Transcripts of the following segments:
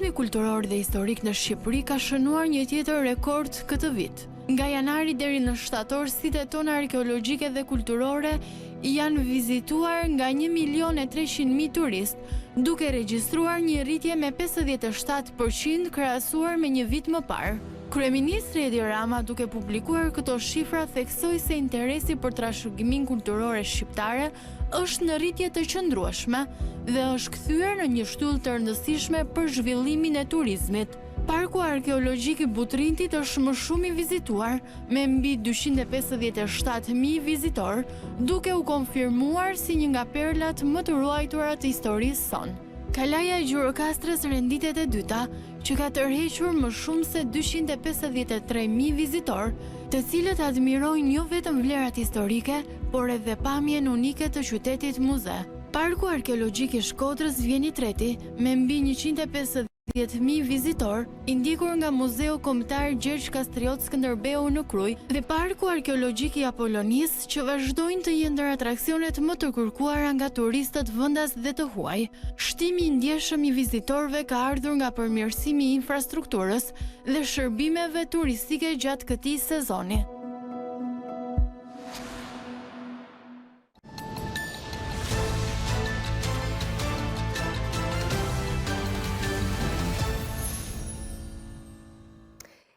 Turizmi kulturor dhe historik në Shqipëri ka shënuar një tjetër rekord këtë vit. Nga janari deri në shtator, sitet tona arkeologjike dhe kulturore janë vizituar nga 1.300.000 turist, duke regjistruar një rritje me 57% krahasuar me një vit më parë. Kryeministri Edi Rama, duke publikuar këto shifra, theksoi se interesi për trashëgiminë kulturore shqiptare është në rritje të qëndrueshme dhe është kthyer në një shtyllë të rëndësishme për zhvillimin e turizmit. Parku arkeologjik i Butrintit është më shumë i vizituar, me mbi 257.000 vizitor, duke u konfirmuar si një nga perlat më të ruajtura të historisë sonë. Kalaja e Gjurokastrës renditet e dyta, që ka tërhequr më shumë se 253.000 vizitor, të cilët admirojnë jo vetëm vlerat historike, por edhe pamjen unike të qytetit muze. Parku arkeologjik i Shkodrës vjen i treti, me mbi 150.000 vizitor, i ndjekur nga Muzeu Kombëtar Gjergj Kastriot Skënderbeu në Krujë dhe Parku arkeologjik i Apolonisë, që vazhdojnë të jenë ndër atraksionet më të kërkuara nga turistët vendas dhe të huaj. Shtimi i ndjeshëm i vizitorëve ka ardhur nga përmirësimi i infrastrukturës dhe shërbimeve turistike gjatë këtij sezoni.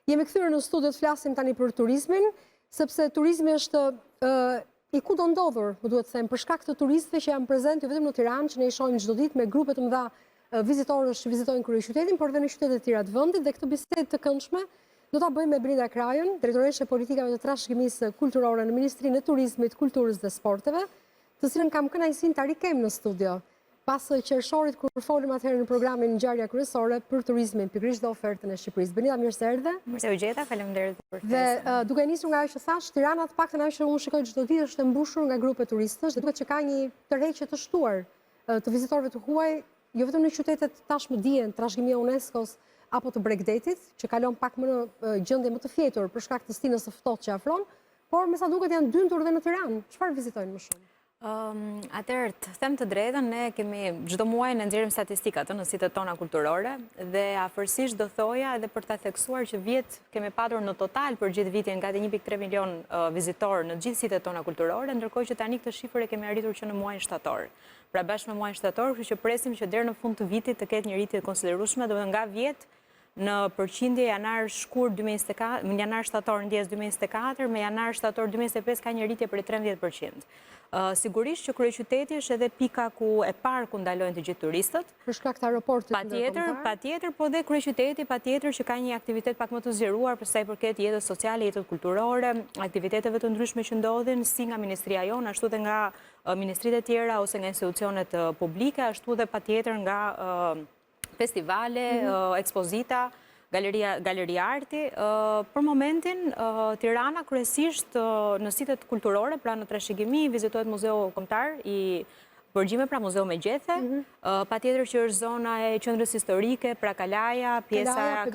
Jemi kthyer në studio të flasim tani për turizmin, sepse turizmi është i kudo ndodhur, më duhet të them, për shkak të turistëve që janë prezent jo vetëm në Tiranë, që ne i shohim çdo ditë me grupe të mëdha vizitorësh që vizitojnë kryeqytetin, por edhe në qytete të tjera të vendit, dhe këtë bisedë të këndshme do ta bëjmë me Brinda Krajën, drejtoreshe politikave të trashëgimisë kulturore në Ministrinë e Turizmit, Kulturës dhe Sporteve, të cilën kam kënaqësinë ta rikem në studio. Pas qershorit kur folëm atëherë në programin Ngjarja kryesore për turizmin, pikërisht dhe ofertën e Shqipërisë. Brinda, mirë se erdhe. Mirë se u gjeta, faleminderit për ftesën. Dhe duke nisur nga ajo që thash, Tirana të paktën ajo që unë shikoj çdo ditë është e mbushur nga grupe turistësh, dhe duket që ka një tërheqje të shtuar të vizitorëve të huaj, jo vetëm në qytetet tashmë dihen, trashëgimia e UNESCO-s apo të Bregdetit, që kalon pak më në gjendje më të fjetur për shkak të stinës së ftohtë që afron, por me sa duket janë dyndur edhe në Tiranë. Çfarë vizitojnë më shumë? Atëherë, të them të drejtën, ne kemi çdo muaj në nxjerrim statistikat në sitet tona kulturore dhe afërsisht do thoja edhe për ta theksuar që vjet kemi patur në total për gjithë vitin gati 1.3 milion vizitor në gjithë sitet tona kulturore, ndërkohë që tani këtë shifër e kemi arritur që në muajin shtator. Pra bashkë me muajin shtator, kështu që presim që deri në fund të vitit të ketë një rritje konsiderueshme, domethënë nga vjet në përqindje janar shkurt 2024, janar shtator ndjes 2024, me janar shtator 2025 ka një rritje për 13%. Sigurisht që kryeqyteti është edhe pika ku e parë ku ndalojnë të gjithë turistët. Për shkak të aeroportit. Patjetër, po dhe kryeqyteti patjetër që ka një aktivitet pak më të zgjeruar për sa i përket jetës sociale, jetës kulturore, aktiviteteve të ndryshme që ndodhin si nga ministria jonë, ashtu dhe nga ministritë e tjera ose nga institucionet publike, ashtu dhe patjetër nga festivale, ekspozita, galeri arti. Për momentin, Tirana kryesisht në sitet kulturore, pra në trashëgimi, vizitohet Muzeu Kombëtar i Borgjime, pra Muzeu me Gjethe, patjetër që është zona e qendrës historike, pra Kalaja, pjesa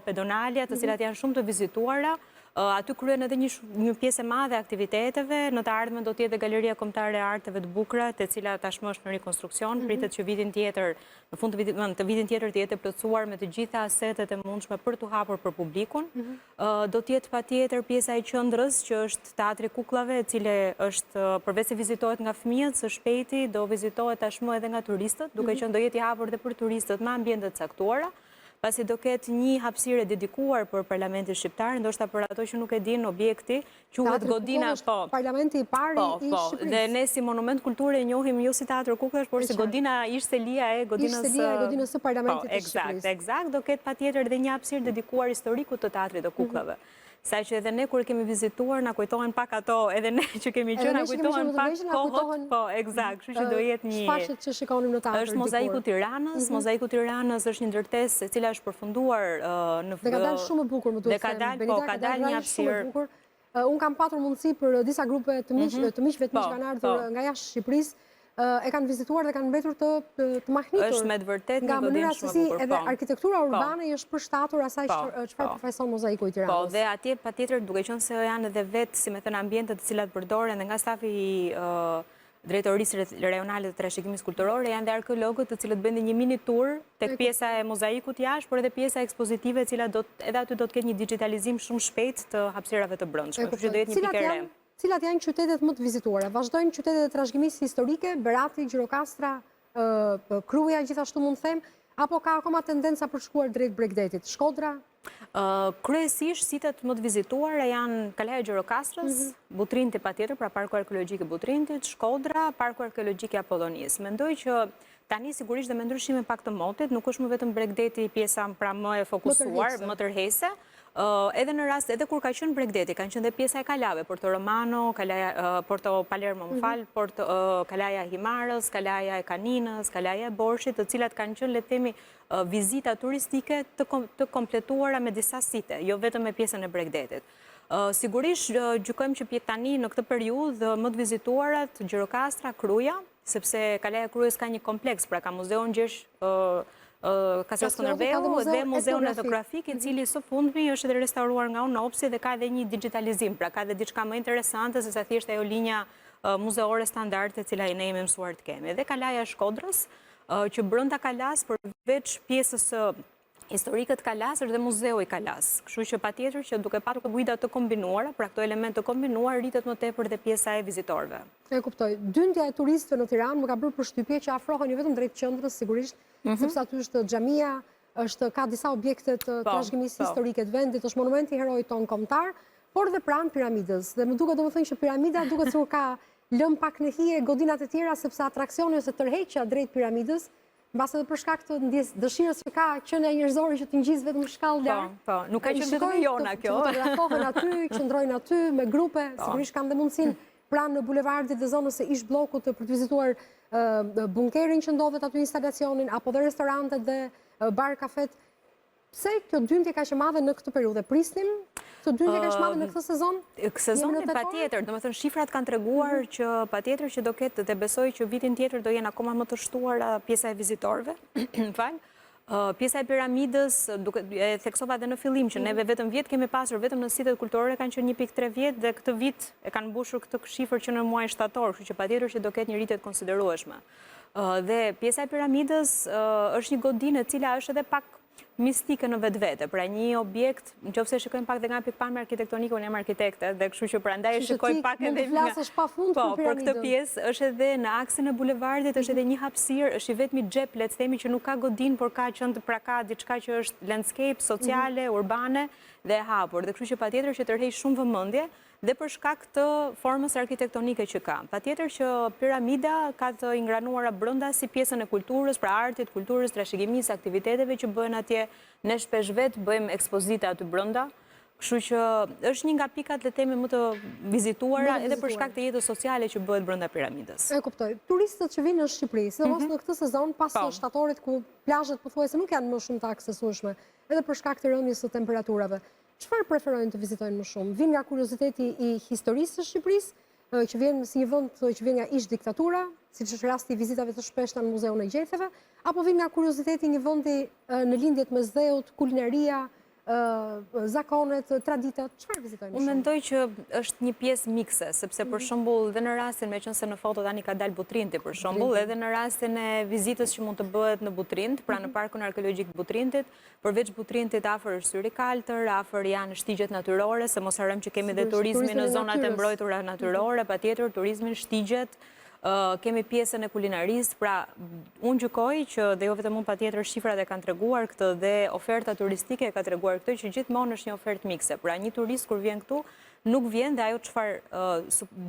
Pedonalia, të cilat janë shumë të vizituara. Aty kryen edhe një pjesë e madhe aktiviteteve, në të ardhmen do t'jetë Galeria Kombëtare e Arteve të Bukura, të cila tashmë është në rekonstruksion, pritet që vitin tjetër, në fund të vitin tjetër të jetë plotësuar me të gjitha asetet e mundshme për t'u hapur për publikun. Do t'jetë patjetër pjesa e qendrës që është Teatri Kukullave, e cila është përveç se vizitohet nga fëmijët, së shpejti do vizitohet tashmë edhe nga turistët, duke qenë do jetë i hapur edhe për turistët me ambiente të caktuara. Pasi do ketë një hapësirë dedikuar për Parlamentin Shqiptar, ndoshta për ato që nuk e din, objekti quhet Godina, Parlamenti i parë i Shqipërisë. Dhe ne si monument kulture e njohim jo si Teatri Kukullash, por si Godina Ish-Selia e Godinës së Parlamentit të Shqipërisë. Eksakt, do ketë patjetër edhe një hapësirë dedikuar historikut të Teatrit të Kukullave. Sa që edhe ne kur kemi vizituar, na kujtohen pak ato, edhe ne që kemi qenë, na kujtohen pak kohët, eksakt, kështu që do jetë një... Shfaqjet që shikonim në teatr. Është Mozaiku Tiranës, Mozaiku Tiranës është një ndërtesë e cila është përfunduar në... Dhe ka dalë shumë e bukur, më duhet të them. Ka dalë një hapësirë. Unë kam patur mundësi për disa grupe të miqve të që kanë ardhur nga jashtë Shqipërisë, e kanë vizituar dhe kanë mbetur të mahnitur. Është me të vërtet nga mënyra se si edhe arkitektura urbane është përshtatur asaj çfarë përfaqëson Mozaiku i Tiranës. Po, dhe atje patjetër duke qenë se janë edhe vetë, si me thënë, ambientet të cilat përdoren dhe nga stafi i drejtorisë rajonale të trashëgimisë kulturore, janë dhe arkeologët të cilët bëjnë një mini tur tek pjesa e mozaikut jashtë, por edhe pjesa ekspozitive, e cila edhe aty do të ketë një digitalizim shumë shpejt të hapësirave të brendshme. Kështu që do jetë një pikë re. Cilat janë qytetet më të vizituara? Vazhdojnë qytetet e trashëgimisë historike, Berati, Gjirokastra, Kruja, gjithashtu mund të them, apo ka akoma tendenca për shkuar drejt Bregdetit? Shkodra? Kryesisht sitet më të vizituara janë Kalaja e Gjirokastrës, Butrinti patjetër, pra Parku Arkeologjik i Butrintit, Shkodra, Parku Arkeologjik i Apollonisë. Mendoj që tani sigurisht dhe me ndryshime pak të motit, nuk është më vetëm Bregdeti pjesa pra më e fokusuar, më tërheqëse. Edhe në rast, edhe kur ka qenë Bregdeti, kanë qenë dhe pjesa e kalave, Porto Romano, Porto Palermo, Kalaja e Himarës, Kalaja e Kaninës, Kalaja e Borshit, të cilat kanë qenë, le të themi, vizita turistike të kompletuara me disa site, jo vetëm me pjesën e Bregdetit. Sigurisht, gjykojmë që tani në këtë periudhë më të vizituarat Gjirokastra, Kruja, sepse Kalaja e Krujës ka një kompleks, pra ka muzeon gjesh Kasios Skënderbeu dhe muzeun etnografik, i cili së fundmi është edhe restauruar nga UNOPS dhe ka edhe një digitalizim, pra ka edhe diçka më interesante se sa thjesht ajo linja muzeore standard e cila ne jemi mësuar të kemi. Dhe Kalaja e Shkodrës, që brenda Kalas, përveç pjesës historike të Kalas, është dhe muzeu i Kalas. Kështu që patjetër që duke patur guida të kombinuara, pra këto element të kombinuar, rritet më tepër dhe pjesa e vizitorëve. E kuptoj. Dyndja e turistëve në Tiranë më ka bërë përshtypje që afrohen jo vetëm drejt qendrës, sigurisht, sepse aty është xhamia, ka disa objekte të trashëgimisë historike të vendit, është monumenti i heroit ton kombëtar, por dhe pranë piramidës. Dhe më duket domethënë që piramida duket se ka lënë pak në hije godinat e tjera, sepse atraksioni ose tërheqja drejt piramidës, mbas edhe për shkak të dëshirës që ka qenia njerëzore që të ngjisë vetëm shkallë lart. Po, nuk ka qenë vetëm jona kjo. Fotografohen aty, qëndrojnë aty me grupe, sigurisht kanë dhe mundësinë pranë në bulevardit dhe zonës e ish bllokut për të vizituar bunkerin që ndodhet aty, instalacionin, apo dhe restorantet dhe bar kafet. Pse kjo dyndje ka qenë madhe në këtë periudhë? Prisnim këtë dyndje ka qenë madhe në këtë sezon? Sezonin patjetër, domethënë shifrat kanë treguar që patjetër që do ketë, dhe besoj që vitin tjetër do jenë akoma më të shtuara pjesa e vizitorëve. Pjesa e piramidës, e theksova edhe në fillim që neve vetëm vjet kemi pasur vetëm në sitet kulturore kanë qenë 1.3 vjet dhe këtë vit e kanë mbushur këtë shifër që në muajin shtator, kështu që patjetër që do ketë një rritje të konsiderueshme. Dhe pjesa e piramidës është një godinë e cila është edhe pak mistike në vetvete, pra një objekt, nëse shikojmë pak dhe nga pikpamja arkitektonike, unë jam arkitekte, dhe kështu që prandaj shikoj pak edhe për këtë pjesë, është edhe në aksin e bulevardit, është edhe një hapësirë, është i vetmi xhep, le të themi që nuk ka godinë, por ka qendër, pra ka diçka që është landscape sociale, urbane dhe e hapur, dhe kështu që patjetër që tërheq shumë vëmendje dhe për shkak të formës arkitektonike që ka. Patjetër që piramida ka të ingranuara brenda si pjesën e kulturës, pra artit, kulturës, trashëgimisë, aktiviteteve që bëhen atje. Ne shpesh vetë bëjmë ekspozita aty brenda. Kështu që është një nga pikat le themi më të vizituara edhe për shkak të jetës sociale që bëhet brenda piramidës. E kuptoj. Turistët që vinë në Shqipëri, sidomos në këtë sezon pas shtatorit ku plazhet pothuajse nuk janë më shumë të aksesueshme, edhe për shkak të rënies së temperaturave. Çfarë preferojnë të vizitojnë më shumë? Vinë nga kurioziteti i historisë së Shqipërisë, që vjen si një vend që vjen nga ish diktatura, siç është rasti i vizitave të shpeshta në Muzeun e Gjetheve, apo vinë nga kurioziteti i një vendi në lindjet mes dheut, kulinaria, zakonet, traditat, çfarë vizitojnë? Unë mendoj që është një pjesë mikse, sepse për shembull dhe në rastin meqense në foto tani ka dalë Butrinti për shembull, edhe në rastin e vizitës që mund të bëhet në Butrint, pra në Parkun Arkeologjik Butrintit, përveç Butrintit afër është Syri Kaltër, afër janë shtigjet natyrore, se mos harrojmë që kemi dhe turizmin në zonat e mbrojtura natyrore, patjetër turizmin, shtigjet. Kemi pjesën e kulinarisë, pra unë gjykoj që dhe jo vetëm unë patjetër shifrat e kanë treguar këtë dhe oferta turistike e ka treguar këtë që gjithmonë është një ofertë mikse. Pra një turist kur vjen këtu nuk vjen dhe ajo çfarë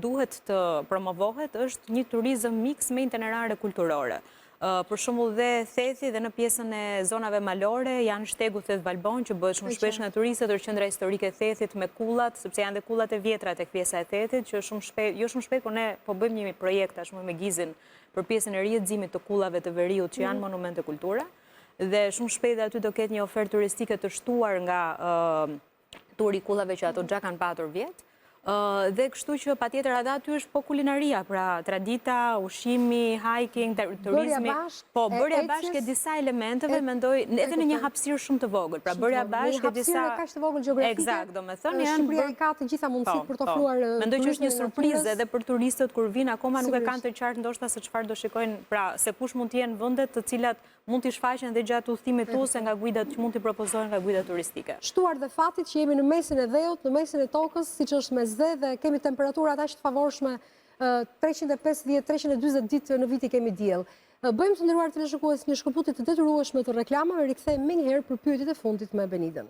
duhet të promovohet është një turizëm miks me itinerare kulturore. Për shembull dhe Thethi dhe në pjesën e zonave malore janë shtegu Theth Valbon që bëhet shumë shpesh nga turistët, është qendra historike e Thethit me kullat, sepse janë dhe kullat e vjetra tek pjesa e Thethit, që shumë shpejt, jo shumë shpejt, por ne po bëjmë një projekt tashmë me Gizin për pjesën e rihetëzimit të kullave të veriut që janë monumente kulture, dhe shumë shpejt aty do ketë një ofertë turistike të shtuar nga turi kullave që ato xha kanë patur vjet. Dhe kështu që patjetër edhe aty është po kulinaria, pra tradita, ushqimi, hiking, turizmi. Po, bërja bashkë e disa elementeve, mendoj, edhe në një hapësirë shumë të vogël. Pra bërja bashkë e disa... Një hapësirë e kaq të vogël gjeografike. Eksakt, do me thënë, Shqipëria i ka të gjitha mundësit për të ofruar... Mendoj që është një surprizë edhe për turistët kur vinë, akoma nuk e kanë të qartë ndoshta se çfarë do shikojnë, pra se kush mund të jenë vendet të cilat mund t'i shfaqen dhe gjatë udhëtimit ose nga guidat që mund t'i propozojnë nga guidat turistike. Shtuar dhe fatit që jemi në mesin e dheut, në mesin e tokës, siç është me zë dhe kemi temperaturat aq të favorshme 350-340 ditë në vit i kemi diell. Bëjmë të nderuar teleshikues një shkëputje të detyrueshme të reklamave, rikthehemi menjëherë për pyetjet e fundit me Benidën.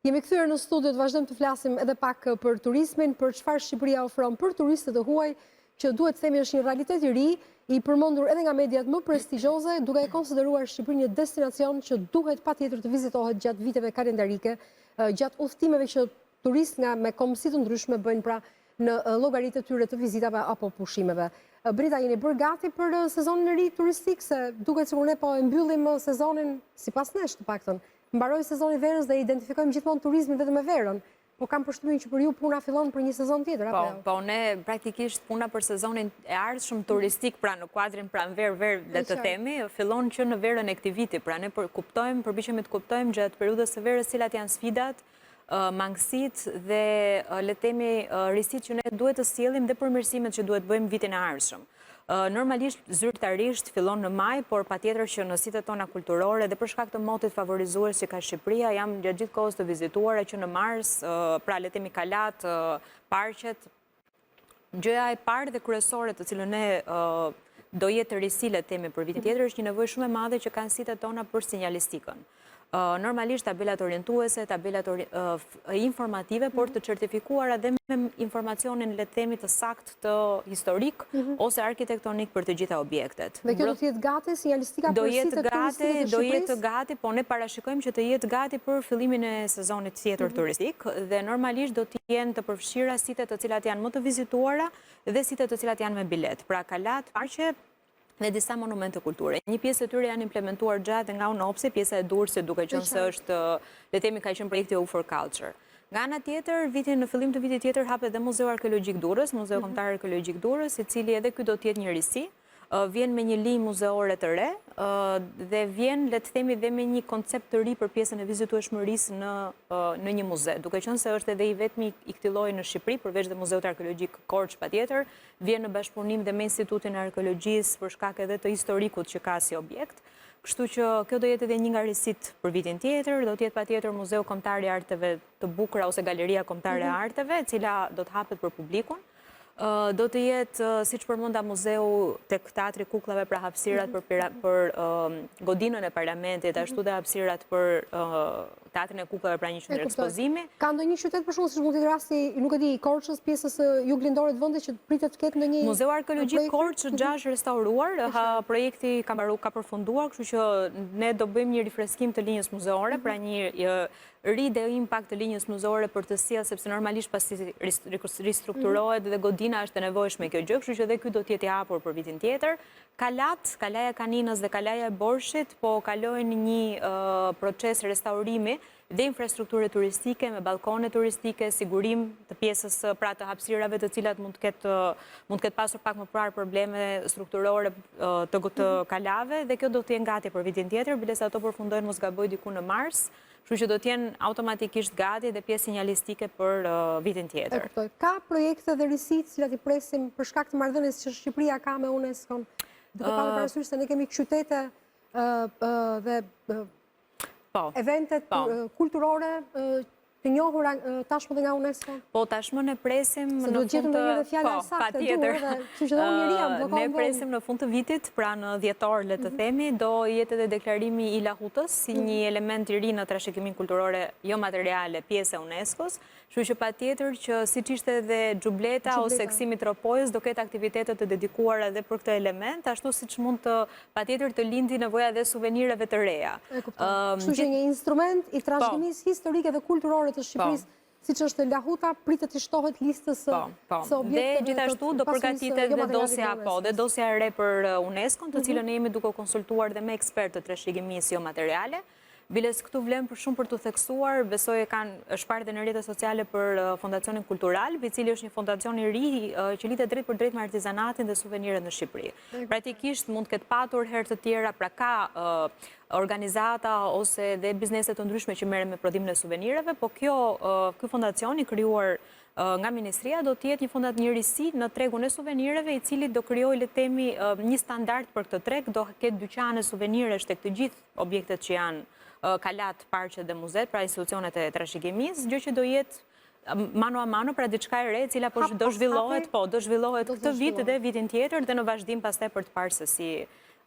Jemi kthyer në studio të vazhdojmë të flasim edhe pak për turizmin, për çfarë Shqipëria ofron për turistët e huaj, që duhet të themi është një realitet i ri, i përmendur edhe nga mediat më prestigjioze, duke e konsideruar Shqipërinë një destinacion që duhet patjetër të vizitohet gjatë viteve kalendarike, gjatë udhëtimeve që turistë nga me kombësi të ndryshme bëjnë pra në llogaritë të tyre të vizitave apo pushimeve. Brita, jeni bërë gati për sezonin e ri turistik, se duket sikur ne po e mbyllim sezonin sipas nesh të paktën. Mbaroi sezoni verës dhe identifikojmë gjithmonë turizmin vetëm me verën. Po kam përshtypjen që për ju puna fillon për një sezon tjetër, apo jo? Po, ne praktikisht puna për sezonin e ardhshëm turistik, pra në kuadrin pranverë le të themi, fillon që në verën e këtij viti. Pra ne përpiqemi të kuptojmë gjatë periudhës së verës cilat janë sfidat, mangësitë dhe le të themi risitë që ne duhet të sjellim dhe përmirësimet që duhet bëjmë vitin e ardhshëm. Normalisht zyrtarisht fillon në maj, por patjetër që në sitet tona kulturore dhe për shkak të motit favorizuar që ka Shqipëria, jam gjatë gjithë kohës të vizituara që në mars, pra le të themi kalat, parqet, gjëja e parë dhe kryesore të cilën ne do jetë risi le të themi për vitin tjetër është një nevojë shumë e madhe që kanë sitet tona për sinjalistikën. Normalisht tabelat orientuese, tabelat informative, por të certifikuara dhe me informacionin le të themi të sakt të historik ose arkitektonik për të gjitha objektet. Dhe kjo do të jetë gati, sinjalistika për sitet turistike të Shqipërisë? Do jetë gati, po ne parashikojmë që të jetë gati për fillimin e sezonit tjetër turistik dhe normalisht do të jenë të përfshira sitet të cilat janë më të vizituara dhe sitet të cilat janë me bilet. Pra kalat, parqe, dhe disa monumente kulture. Një pjesë e tyre janë implementuar gjatë nga UNOPS, pjesa e Durrësit, duke qenë se është, le të themi, ka qenë projekti U for Culture. Nga ana tjetër, në fillim të vitit tjetër hapet dhe Muzeu Arkeologjik Durrës, Muzeu Kombëtar Arkeologjik Durrës, i cili edhe ky do të jetë një risi. Vjen me një linjë muzeore të re dhe vjen, le të themi, dhe me një koncept të ri për pjesën e vizitueshmërisë në një muze. Duke qenë se është edhe i vetmi i këtij lloji në Shqipëri, përveç dhe Muzeut Arkeologjik Korç patjetër, vjen në bashkëpunim dhe me Institutin e Arkeologjisë për shkak edhe të historikut që ka si objekt. Kështu që kjo do jetë edhe një nga risitë për vitin tjetër, do të jetë patjetër Muzeu Kombëtar i Arteve të Bukura ose Galeria Kombëtare e Arteve, e cila do të hapet për publikun. Do të jetë, siç përmenda muzeu tek Teatri i Kukullave, pra hapësirat për godinën e parlamentit, ashtu dhe hapësirat për Teatrin e Kukullave, pra një qendër ekspozimi. Ka ndonjë qytet për shkak se mund të jetë rasti, nuk e di, Korçës, pjesës juglindore të vendit që pritet të ketë ndonjë Muzeu Arkeologjik Korç është restauruar, projekti ka përfunduar, kështu që ne do bëjmë një rifreskim të linjës muzeore, pra një impact të linjës muzeore për të sjellë, sepse normalisht pasi ristrukturohet dhe godina është e nevojshme kjo gjë, kështu që edhe ky do të jetë i hapur për vitin tjetër. Kalaja Kaninës dhe Kalaja e Borshit po kalojnë një proces restaurimi dhe infrastrukture turistike me balkone turistike, sigurim të pjesës pra të hapësirave të cilat mund të ketë pasur pak më parë probleme strukturore të kalave dhe kjo do të jenë gati për vitin tjetër, biles ato përfundojnë mos gaboj diku në mars. Kështu që do të jenë automatikisht gati dhe pjesë sinjalistike për vitin tjetër. Ka projekte dhe risitë cilat i presim për shkak të marrëdhënies që Shqipëria ka me UNESCO-n? Duke pasur parasysh se ne kemi qytete dhe eventet kulturore të njohura tashmë dhe nga UNESCO? Po, tashmë ne presim në fund të... Se do gjetëm dhe një fjalla e saktë, ne presim në fund të vitit, pra në dhjetor, le të themi, do jetë edhe deklarimi i Lahutës, si një element i ri në trashëgimin kulturore jo materiale, pjesë e UNESCO-s, kështu që patjetër që siç ishte edhe Xhubleta ose Ksimi Tropojës do ketë aktivitete të dedikuara edhe për këtë element, ashtu siç mund të patjetër të lindi nevoja dhe suvenireve të reja. Kështu që një instrument i trashëgimisë historike dhe kulturore të Shqipërisë, siç është Lahuta, pritet të shtohet listës së objekteve. Dhe gjithashtu do përgatitet dhe dosja e re për UNESCO, të cilën ne jemi duke konsultuar dhe me ekspertë të trashëgimisë jo materiale. Biles këtu vlen për shumë për të theksuar, besoj është parë dhe në rrjetet sociale për Fondacionin Kultural, i cili është një fondacion i ri që lidhet drejt për drejt me artizanatin dhe suveniret në Shqipëri. Praktikisht mund të ketë patur herë të tjera, pra ka organizata ose dhe bizneset të ndryshme që merren me prodhimin e suvenireve, po ky fondacion i krijuar nga Ministria do të jetë një fondat njërisi në tregun e suvenireve, i cili do krijojë, le të themi, një standard për këtë treg, do ketë dyqane suveniresh tek të gjithë objektet që janë kalat, parqet dhe muzet, pra institucionet e trashëgimisë, gjë që do jetë mano a mano, pra diçka e re, e cila do zhvillohet këtë vit dhe vitin tjetër dhe në vazhdim pastaj për të parë se si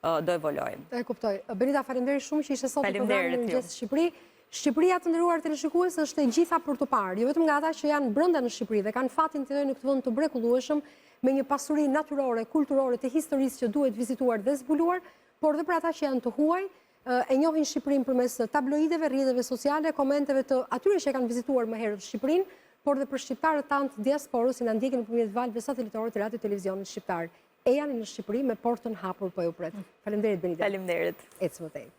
do evolojmë. E kuptoj. Benita, faleminderit shumë që ishe sot në programin e Mëngjesit Shqipëri. Shqipëria, të nderuar teleshikues, është e gjitha për të parë, jo vetëm nga ata që janë brenda në Shqipëri dhe kanë fatin të jetojnë në këtë vend të mrekullueshëm me një pasuri natyrore, kulturore të historisë që duhet vizituar dhe zbuluar, por dhe për ata që janë të huaj, e njohin Shqipërinë përmes tabloideve, rrjeteve sociale, komenteve të atyre që kanë vizituar më herët Shqipërinë, por dhe për shqiptarët tanë të diasporës që na ndjekin nëpërmjet valëve satelitore të radio televizionit shqiptar. E janë në Shqipëri me portën hapur po ju pret. Faleminderit Benita. Faleminderit. Ecë më tej.